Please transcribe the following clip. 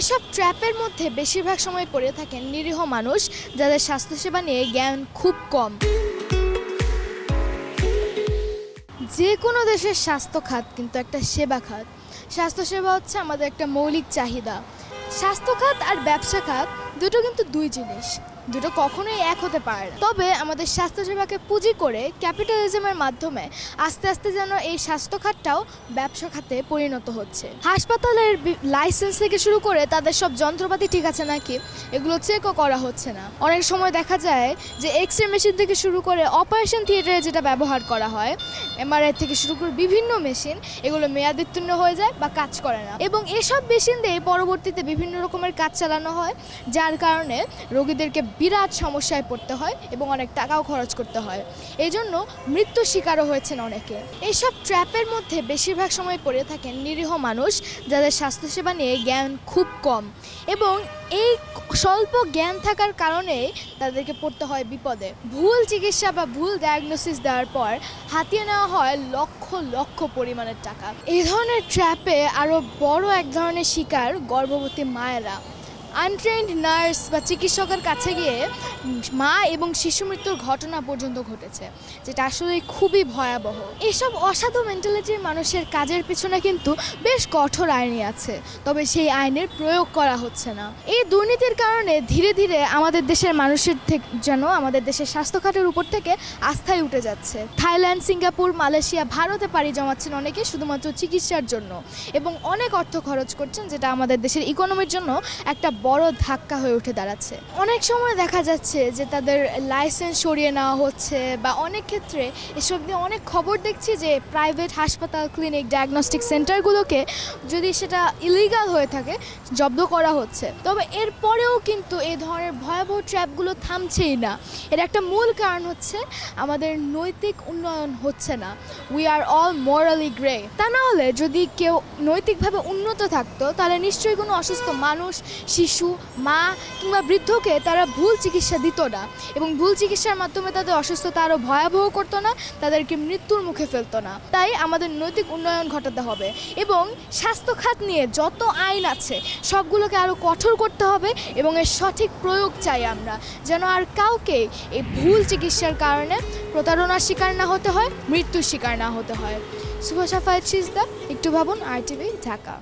এসব ট্র্যাপের মধ্যে বেশিরভাগ সময় পড়ে থাকেন নিরীহ মানুষ যাদের স্বাস্থ্যসেবা নিয়ে জ্ঞান খুব কম। যে কোনো দেশের স্বাস্থ্য খাত কিন্তু একটা সেবা খাত। স্বাস্থ্যসেবা হচ্ছে আমাদের একটা মৌলিক চাহিদা। স্বাস্থ্য খাত আর ব্যবসা খাত দুটো কিন্তু দুই জিনিস, দুটো কখনোই এক হতে পারে না। তবে আমাদের স্বাস্থ্যসেবাকে পুঁজি করে ক্যাপিটালিজমের মাধ্যমে আস্তে আস্তে যেন এই স্বাস্থ্য খাতটাও ব্যবসা খাতে পরিণত হচ্ছে। হাসপাতালের লাইসেন্স থেকে শুরু করে তাদের সব যন্ত্রপাতি ঠিক আছে নাকি এগুলো চেকও করা হচ্ছে না। অনেক সময় দেখা যায় যে এক্স-রে মেশিন থেকে শুরু করে অপারেশন থিয়েটারে যেটা ব্যবহার করা হয়, এমআরআই থেকে শুরু করে বিভিন্ন মেশিন, এগুলো মেয়াদোত্তীর্ণ হয়ে যায় বা কাজ করে না। এবং এসব মেশিন দিয়ে পরবর্তীতে বিভিন্ন রকমের কাজ চালানো হয়, যার কারণে রোগীদেরকে বিরাট সমস্যায় পড়তে হয় এবং অনেক টাকাও খরচ করতে হয়। এই জন্য মৃত্যুর শিকারও হয়েছেন অনেকে। এইসব ট্র্যাপের মধ্যে বেশিরভাগ সময় পড়ে থাকেন নিরীহ মানুষ যাদের স্বাস্থ্যসেবা নিয়ে জ্ঞান খুব কম, এবং এই স্বল্প জ্ঞান থাকার কারণে তাদেরকে পড়তে হয় বিপদে। ভুল চিকিৎসা বা ভুল ডায়াগনোসিস দেওয়ার পর হাতিয়ে নেওয়া হয় লক্ষ লক্ষ পরিমাণের টাকা। এই ধরনের ট্র্যাপে আরও বড় এক ধরনের শিকার গর্ভবতী মায়েরা। আনট্রেন্ড নার্স বা চিকিৎসকের কাছে গিয়ে মা এবং শিশু মৃত্যুর ঘটনা পর্যন্ত ঘটেছে, যেটা আসলে খুবই ভয়াবহ। এসব অসাধু মেন্টালিটির মানুষের কাজের পিছনে কিন্তু বেশ কঠোর আইনই আছে, তবে সেই আইনের প্রয়োগ করা হচ্ছে না। এই দুর্নীতির কারণে ধীরে ধীরে আমাদের দেশের মানুষের যেন আমাদের দেশের স্বাস্থ্যখাতের উপর থেকে আস্থাই উঠে যাচ্ছে। থাইল্যান্ড, সিঙ্গাপুর, মালয়েশিয়া, ভারতে পাড়ি জমাচ্ছেন অনেকে শুধুমাত্র চিকিৎসার জন্য এবং অনেক অর্থ খরচ করছেন, যেটা আমাদের দেশের ইকোনমির জন্য একটা বড় ধাক্কা হয়ে উঠে দাঁড়াচ্ছে। অনেক সময় দেখা যাচ্ছে যে তাদের লাইসেন্স সরিয়ে নেওয়া হচ্ছে, বা অনেক ক্ষেত্রে এসব নিয়ে অনেক খবর দেখছি যে প্রাইভেট হাসপাতাল, ক্লিনিক, ডায়াগনস্টিক সেন্টারগুলোকে যদি সেটা ইলিগাল হয়ে থাকে জব্দ করা হচ্ছে। তবে এরপরেও কিন্তু এই ধরনের ভয়াবহ ট্র্যাপগুলো থামছেই না। এর একটা মূল কারণ হচ্ছে আমাদের নৈতিক উন্নয়ন হচ্ছে না। We are all morally grey. তা না হলে যদি কেউ নৈতিকভাবে উন্নত থাকতো তাহলে নিশ্চয়ই কোনো অসুস্থ মানুষ, শিশু, মা কিংবা বৃদ্ধকে তারা ভুল চিকিৎসা দিত না, এবং ভুল চিকিৎসার মাধ্যমে তাদের অসুস্থতা আরও ভয়াবহ করতো না, তাদেরকে মৃত্যুর মুখে ফেলতো না। তাই আমাদের নৈতিক উন্নয়ন ঘটাতে হবে এবং স্বাস্থ্য খাত নিয়ে যত আইন আছে সবগুলোকে আরও কঠোর করতে হবে, এবং এর সঠিক প্রয়োগ চাই আমরা, যেন আর কাউকে এই ভুল চিকিৎসার কারণে প্রতারণার শিকার না হতে হয়, মৃত্যুর শিকার না হতে হয়। শুভ সাফায়েত সিজদা, একটু ভাবুন, RTV, ঢাকা।